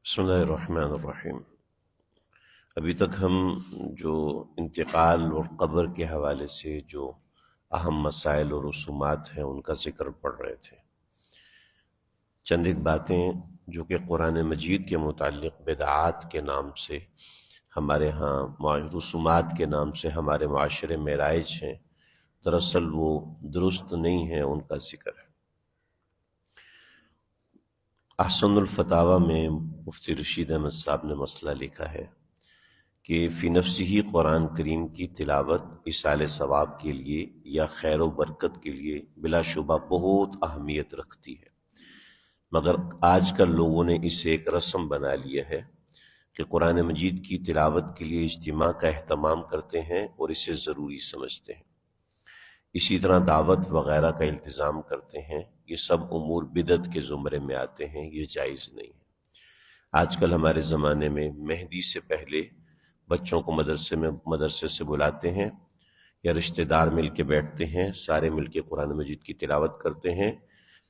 بسم اللہ الرحمن الرحیم۔ ابھی تک ہم جو انتقال اور قبر کے حوالے سے جو اہم مسائل اور رسومات ہیں ان کا ذکر پڑھ رہے تھے۔ چند ایک باتیں جو کہ قرآن مجید کے متعلق بدعات کے نام سے ہمارے ہاں رسومات کے نام سے ہمارے معاشرے میں رائج ہیں، دراصل وہ درست نہیں ہیں، ان کا ذکر ہے۔ احسن الفتاوی میں مفتی رشید احمد صاحب نے مسئلہ لکھا ہے کہ فی نفسی ہی قرآن کریم کی تلاوت ایصال ثواب کے لیے یا خیر و برکت کے لیے بلا شبہ بہت اہمیت رکھتی ہے، مگر آج کل لوگوں نے اسے ایک رسم بنا لیا ہے کہ قرآن مجید کی تلاوت کے لیے اجتماع کا اہتمام کرتے ہیں اور اسے ضروری سمجھتے ہیں، اسی طرح دعوت وغیرہ کا التزام کرتے ہیں۔ یہ سب امور بدعت کے زمرے میں آتے ہیں، یہ جائز نہیں ہے۔ آج کل ہمارے زمانے میں مہندی سے پہلے بچوں کو مدرسے سے بلاتے ہیں یا رشتہ دار مل کے بیٹھتے ہیں، سارے مل کے قرآن مجید کی تلاوت کرتے ہیں،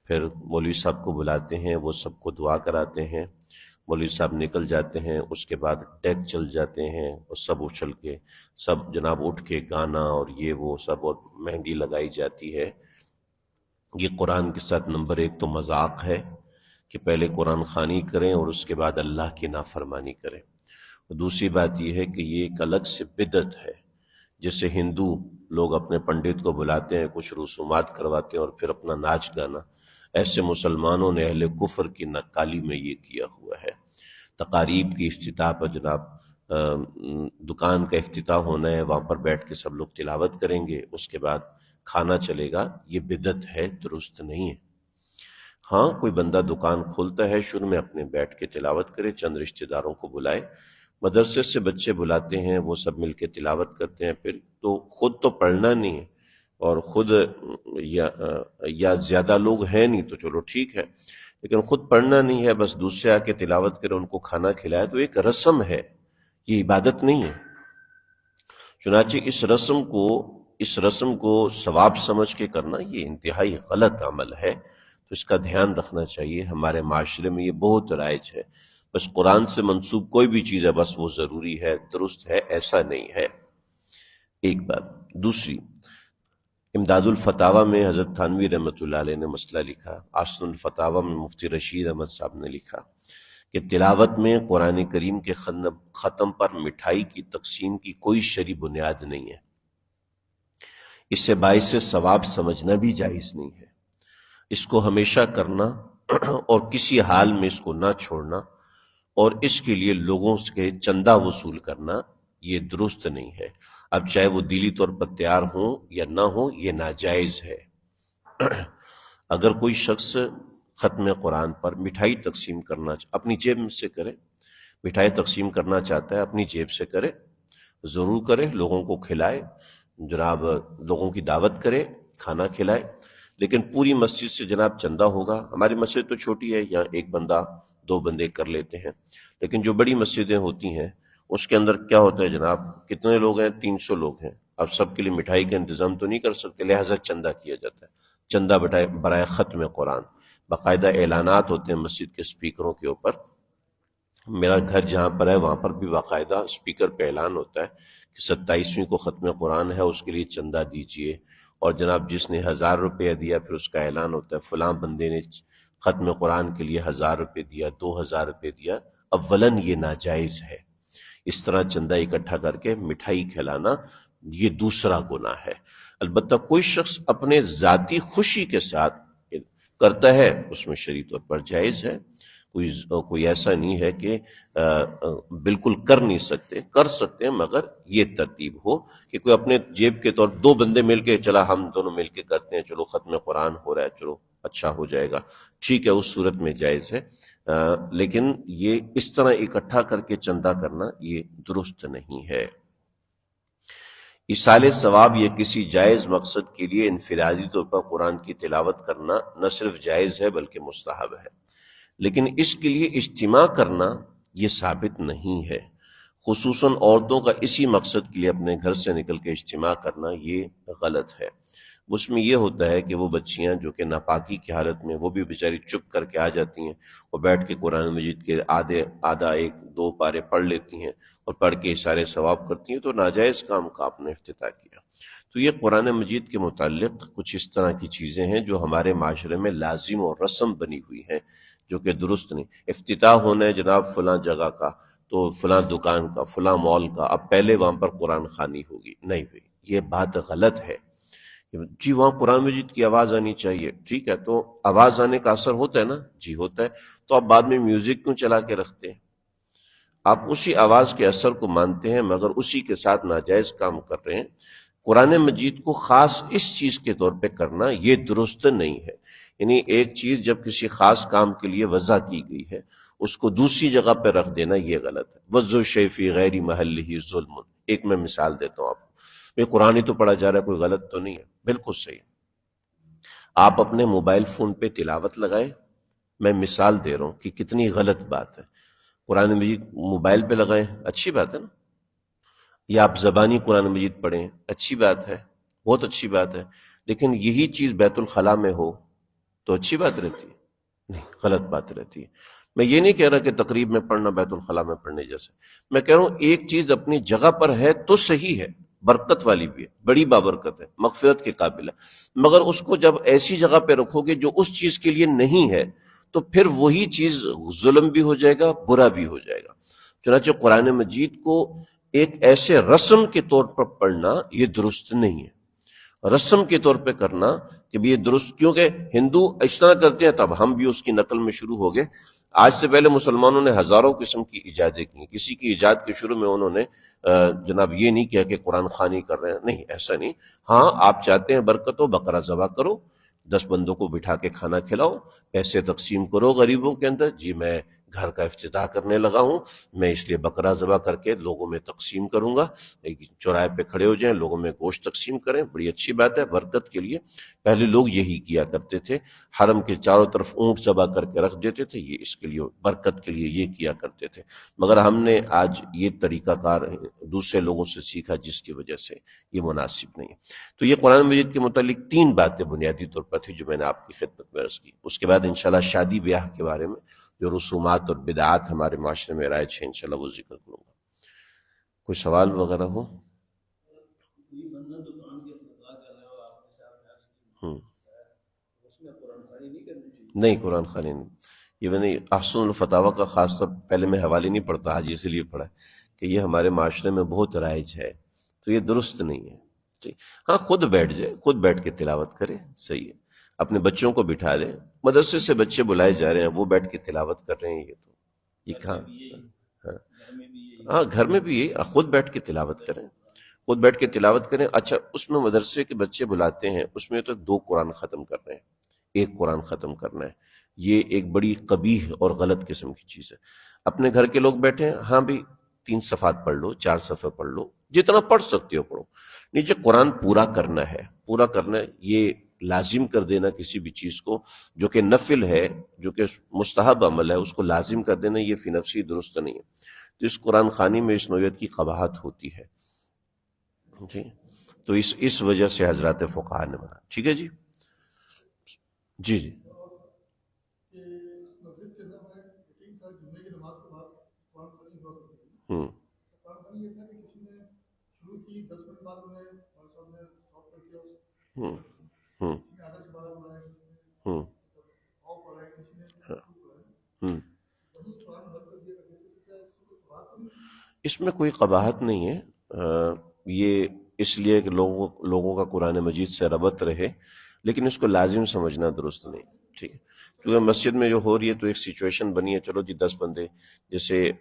پھر مولوی صاحب کو بلاتے ہیں، وہ سب کو دعا کراتے ہیں، مولوی صاحب نکل جاتے ہیں، اس کے بعد ڈیک چل جاتے ہیں اور سب اچھل کے سب جناب اٹھ کے گانا اور یہ وہ سب اور مہندی لگائی جاتی ہے۔ یہ قرآن کے ساتھ نمبر ایک تو مذاق ہے کہ پہلے قرآن خوانی کریں اور اس کے بعد اللہ کی نافرمانی کریں، اور دوسری بات یہ ہے کہ یہ ایک الگ سے بدعت ہے۔ جیسے ہندو لوگ اپنے پنڈت کو بلاتے ہیں، کچھ رسومات کرواتے ہیں اور پھر اپنا ناچ گانا، ایسے مسلمانوں نے اہل کفر کی نقالی میں یہ کیا ہوا ہے۔ تقاریب کی افتتاح پر جناب دکان کا افتتاح ہونا ہے، وہاں پر بیٹھ کے سب لوگ تلاوت کریں گے، اس کے بعد کھانا چلے گا، یہ بدعت ہے، درست نہیں ہے۔ ہاں کوئی بندہ دکان کھولتا ہے، شروع میں اپنے بیٹھ کے تلاوت کرے، چند رشتہ داروں کو بلائے، مدرسے سے بچے بلاتے ہیں، وہ سب مل کے تلاوت کرتے ہیں، پھر تو خود تو پڑھنا نہیں ہے اور خود یا زیادہ لوگ ہیں نہیں تو چلو ٹھیک ہے، لیکن خود پڑھنا نہیں ہے، بس دوسرے آ کے تلاوت کرے، ان کو کھانا کھلائے، تو ایک رسم ہے، یہ عبادت نہیں ہے۔ چنانچہ اس رسم کو ثواب سمجھ کے کرنا یہ انتہائی غلط عمل ہے، تو اس کا دھیان رکھنا چاہیے۔ ہمارے معاشرے میں یہ بہت رائج ہے، بس قرآن سے منسوب کوئی بھی چیز ہے بس وہ ضروری ہے، درست ہے، ایسا نہیں ہے۔ ایک بات۔ دوسری، امداد الفتاوی میں حضرت تھانوی رحمۃ اللہ علیہ نے مسئلہ لکھا، احسن الفتاوی میں مفتی رشید احمد صاحب نے لکھا کہ تلاوت میں قرآن کریم کے ختم پر مٹھائی کی تقسیم کی کوئی شرعی بنیاد نہیں ہے، اسے باعث ثواب سمجھنا بھی جائز نہیں ہے۔ اس کو ہمیشہ کرنا اور کسی حال میں اس کو نہ چھوڑنا اور اس کے لیے لوگوں سے چندہ وصول کرنا یہ درست نہیں ہے۔ اب چاہے وہ دلی طور پر تیار ہوں یا نہ ہوں، یہ ناجائز ہے۔ اگر کوئی شخص ختم قرآن پر مٹھائی تقسیم کرنا اپنی جیب سے کرے، مٹھائی تقسیم کرنا چاہتا ہے اپنی جیب سے کرے، ضرور کرے، لوگوں کو کھلائے، جناب لوگوں کی دعوت کرے، کھانا کھلائے، لیکن پوری مسجد سے جناب چندہ ہوگا۔ ہماری مسجد تو چھوٹی ہے، یہاں ایک بندہ دو بندے کر لیتے ہیں، لیکن جو بڑی مسجدیں ہوتی ہیں اس کے اندر کیا ہوتا ہے جناب، کتنے لوگ ہیں؟ 300 لوگ ہیں، اب سب کے لیے مٹھائی کا انتظام تو نہیں کر سکتے، لہذا چندہ کیا جاتا ہے، چندہ برائے ختم قرآن۔ باقاعدہ اعلانات ہوتے ہیں مسجد کے سپیکروں کے اوپر، میرا گھر جہاں پر ہے وہاں پر بھی باقاعدہ سپیکر پہ اعلان ہوتا ہے کہ 27ویں کو ختم قرآن ہے، اس کے لیے چندہ دیجئے، اور جناب جس نے 1000 روپیہ دیا پھر اس کا اعلان ہوتا ہے فلاں بندے نے ختم قرآن کے لیے 1000 روپے دیا، 2000 روپے دیا۔ اولاً یہ ناجائز ہے، اس طرح چندہ اکٹھا کر کے مٹھائی کھلانا یہ دوسرا گناہ ہے۔ البتہ کوئی شخص اپنے ذاتی خوشی کے ساتھ کرتا ہے، اس میں شرعی طور پر جائز ہے، کوئی ایسا نہیں ہے کہ بالکل کر نہیں سکتے، کر سکتے ہیں، مگر یہ ترتیب ہو کہ کوئی اپنے جیب کے طور دو بندے مل کے چلا ہم دونوں مل کے کرتے ہیں، چلو ختم قرآن ہو رہا ہے، چلو اچھا ہو جائے گا، ٹھیک ہے، اس صورت میں جائز ہے، لیکن یہ اس طرح اکٹھا کر کے چندہ کرنا یہ درست نہیں ہے۔ ایصال ثواب یا کسی جائز مقصد کے لیے انفرادی طور پر قرآن کی تلاوت کرنا نہ صرف جائز ہے بلکہ مستحب ہے، لیکن اس کے لیے اجتماع کرنا یہ ثابت نہیں ہے۔ خصوصاً عورتوں کا اسی مقصد کے لیے اپنے گھر سے نکل کے اجتماع کرنا یہ غلط ہے۔ اس میں یہ ہوتا ہے کہ وہ بچیاں جو کہ ناپاکی کی حالت میں، وہ بھی بیچاری چپ کر کے آ جاتی ہیں اور بیٹھ کے قرآن مجید کے آدھا ایک دو پارے پڑھ لیتی ہیں اور پڑھ کے اشارے ثواب کرتی ہیں، تو ناجائز کام کا آپ نے افتتاح کیا۔ تو یہ قرآن مجید کے متعلق کچھ اس طرح کی چیزیں ہیں جو ہمارے معاشرے میں لازم اور رسم بنی ہوئی ہیں، جو کہ درست نہیں۔ افتتاح ہونا ہے جناب فلاں جگہ کا، تو فلاں دکان کا، فلاں مال کا، اب پہلے وہاں پر قرآن خوانی ہوگی، نہیں بھائی یہ بات غلط ہے۔ جی وہاں قرآن مجید کی آواز آنی چاہیے، ٹھیک ہے، تو آواز آنے کا اثر ہوتا ہے نا، جی ہوتا ہے، تو آپ بعد میں میوزک کیوں چلا کے رکھتے ہیں؟ آپ اسی آواز کے اثر کو مانتے ہیں مگر اسی کے ساتھ ناجائز کام کر رہے ہیں۔ قرآن مجید کو خاص اس چیز کے طور پہ کرنا یہ درست نہیں ہے، یعنی ایک چیز جب کسی خاص کام کے لیے وضع کی گئی ہے اس کو دوسری جگہ پہ رکھ دینا یہ غلط ہے۔ وضع الشیء فی غیر محلہ ظلم۔ ایک میں مثال دیتا ہوں آپ کو، قرآن ہی تو پڑھا جا رہا ہے، کوئی غلط تو نہیں ہے، بالکل صحیح۔ آپ اپنے موبائل فون پہ تلاوت لگائیں، میں مثال دے رہا ہوں کہ کتنی غلط بات ہے۔ قرآن مجید موبائل پہ لگائیں، اچھی بات ہے نا، یا آپ زبانی قرآن مجید پڑھیں، اچھی بات ہے، بہت اچھی بات ہے، لیکن یہی چیز بیت الخلاء میں ہو تو اچھی بات رہتی ہے؟ نہیں، غلط بات رہتی ہے۔ میں یہ نہیں کہہ رہا کہ تقریب میں پڑھنا بیت الخلاء میں پڑھنے جیسے، میں کہہ رہا ہوں ایک چیز اپنی جگہ پر ہے تو صحیح ہے، برکت والی بھی ہے، بڑی بابرکت ہے، مغفرت کے قابل ہے، مگر اس کو جب ایسی جگہ پہ رکھو گے جو اس چیز کے لیے نہیں ہے تو پھر وہی چیز ظلم بھی ہو جائے گا، برا بھی ہو جائے گا۔ چنانچہ قرآن مجید کو ایک ایسے رسم کے طور پر پڑھنا یہ درست نہیں ہے، رسم کے طور پہ کرنا کہ یہ درست، کیونکہ ہندو اس طرح کرتے ہیں تب ہم بھی اس کی نقل میں شروع ہو گئے۔ آج سے پہلے مسلمانوں نے ہزاروں قسم کی ایجادیں کی، کسی کی ایجاد کے شروع میں انہوں نے جناب یہ نہیں کیا کہ قرآن خوانی کر رہے ہیں، نہیں ایسا نہیں۔ ہاں آپ چاہتے ہیں برکت ہو، بقرہ ذبح کرو، 10 بندوں کو بٹھا کے کھانا کھلاؤ، پیسے تقسیم کرو غریبوں کے اندر، جی میں گھر کا افتتاح کرنے لگا ہوں، میں اس لیے بقرہ ذبح کر کے لوگوں میں تقسیم کروں گا، چوراہے پہ کھڑے ہو جائیں، لوگوں میں گوشت تقسیم کریں، بڑی اچھی بات ہے، برکت کے لیے پہلے لوگ یہی کیا کرتے تھے، حرم کے چاروں طرف اونٹ ذبح کر کے رکھ دیتے تھے، یہ اس کے لیے برکت کے لیے یہ کیا کرتے تھے، مگر ہم نے آج یہ طریقہ کار دوسرے لوگوں سے سیکھا جس کی وجہ سے یہ مناسب نہیں ہے۔ تو یہ قرآن مجید کے متعلق 3 باتیں بنیادی طور پر تھی جو میں نے آپ کی خدمت میں عرض کی۔ اس کے بعد انشاءاللہ شادی بیاہ کے بارے میں جو رسومات اور بدعات ہمارے معاشرے میں رائج ہیں انشاءاللہ وہ ذکر کروں گا۔ کوئی سوال وغیرہ ہو؟ نہیں قرآن خوانی نہیں، یہ میں نے احسن الفتاوی کا خاص طور پہلے میں حوالے نہیں پڑھتا، آج اس لیے پڑھا کہ یہ ہمارے معاشرے میں بہت رائج ہے، تو یہ درست نہیں ہے۔ ہاں خود بیٹھ جائے، خود بیٹھ کے تلاوت کرے، صحیح ہے، اپنے بچوں کو بٹھا لے، مدرسے سے بچے بلائے جا رہے ہیں وہ بیٹھ کے تلاوت کر رہے ہیں، یہ تو یہ کہاں، ہاں گھر میں بھی یہ خود بیٹھ کے تلاوت کریں، خود بیٹھ کے تلاوت کریں۔ اچھا اس میں مدرسے کے بچے بلاتے ہیں، اس میں تو 2 قرآن ختم کر رہے ہیں، 1 قرآن ختم کرنا ہے، یہ ایک بڑی قبیح اور غلط قسم کی چیز ہے۔ اپنے گھر کے لوگ بیٹھے ہیں، ہاں بھی 3 صفحات پڑھ لو، 4 صفحے پڑھ لو، جتنا پڑھ سکتے ہو پڑھو، نیچے قرآن پورا کرنا ہے، پورا کرنا ہے، یہ لازم کر دینا کسی بھی چیز کو جو کہ نفل ہے، جو کہ مستحب عمل ہے، اس کو لازم کر دینا یہ فی نفسی درست نہیں ہے۔ تو اس قرآن خوانی میں اس نوعیت کی قباحت ہوتی ہے، جی تو اس وجہ سے حضرات فقہا نے منع، ٹھیک ہے جی جی جی ہوں ہوں ہوں ہوں ہوں اس میں کوئی قباحت نہیں ہے، یہ اس لیے کہ لوگوں کا قرآن مجید سے ربط رہے، لیکن اس کو لازم سمجھنا درست نہیں، ٹھیک ہے، کیونکہ مسجد میں جو ہو رہی ہے تو ایک سچویشن بنی ہے، چلو جی 10 بندے، جیسے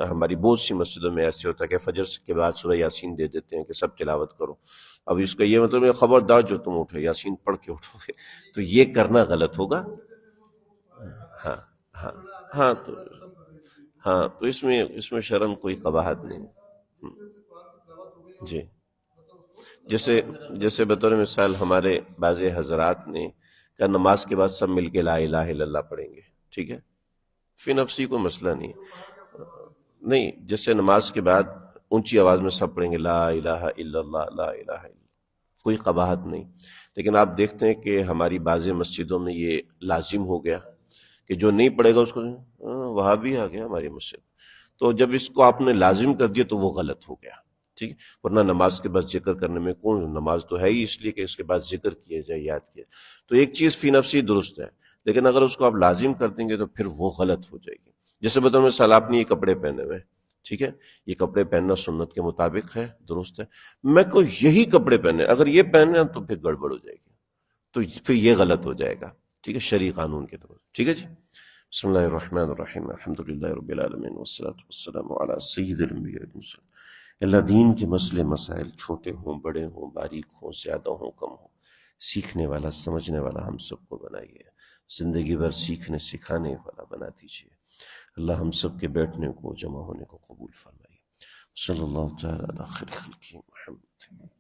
ہماری بہت سی مسجدوں میں ایسے ہوتا ہے کہ فجر کے بعد سورہ یاسین دے دیتے ہیں کہ سب تلاوت کرو، اب اس کا یہ مطلب ہے خبردار جو تم اٹھو یاسین پڑھ کے اٹھو گے تو یہ کرنا غلط ہوگا۔ ہاں ہاں ہاں تو اس میں شرم کوئی قباحت نہیں ہے۔ جی جیسے بطور مثال ہمارے بعض حضرات نے کہا نماز کے بعد سب مل کے لا الہ الا اللہ پڑھیں گے، ٹھیک ہے، فی نفسی کوئی مسئلہ نہیں نہیں، جیسے نماز کے بعد اونچی آواز میں سب پڑھیں گے لا الہ الا اللہ لا الہ الا اللہ، کوئی قباحت نہیں۔ لیکن آپ دیکھتے ہیں کہ ہماری بعض مسجدوں میں یہ لازم ہو گیا کہ جو نہیں پڑھے گا اس کو وہاں بھی آ گیا ہماری مسجد، تو جب اس کو آپ نے لازم کر دیا تو وہ غلط ہو گیا، ٹھیک ہے؟ ورنہ نماز کے بعد ذکر کرنے میں کون، نماز تو ہے ہی اس لیے کہ اس کے بعد ذکر کیا جائے، یاد کیا، تو ایک چیز فی نفسی درست ہے، لیکن اگر اس کو آپ لازم کر دیں گے تو پھر وہ غلط ہو جائے گی۔ جیسے بطور مثال آپ نے یہ کپڑے پہنے ہوئے، ٹھیک ہے، یہ کپڑے پہننا سنت کے مطابق ہے، درست ہے، میں کو یہی کپڑے پہنے، اگر یہ پہنے تو پھر گڑبڑ ہو جائے گی، تو پھر یہ غلط ہو جائے گا، ٹھیک ہے، شرعی قانون کے طور، ٹھیک ہے جی۔ بسم اللہ الرحمن الرحیم، الحمدللہ رب العالمین والصلاة والسلام علی سید الانبیاء والمرسلین۔ اللہ دین کے مسئلے مسائل چھوٹے ہوں بڑے ہوں باریک ہوں زیادہ ہوں کم ہوں، سیکھنے والا سمجھنے والا ہم سب کو بنائیے، زندگی بھر سیکھنے سکھانے والا بنا دیجیے۔ اللہ ہم سب کے بیٹھنے کو جمع ہونے کو قبول فرمائیے۔ صلی اللہ تعالی علی خیر خلقہ محمد۔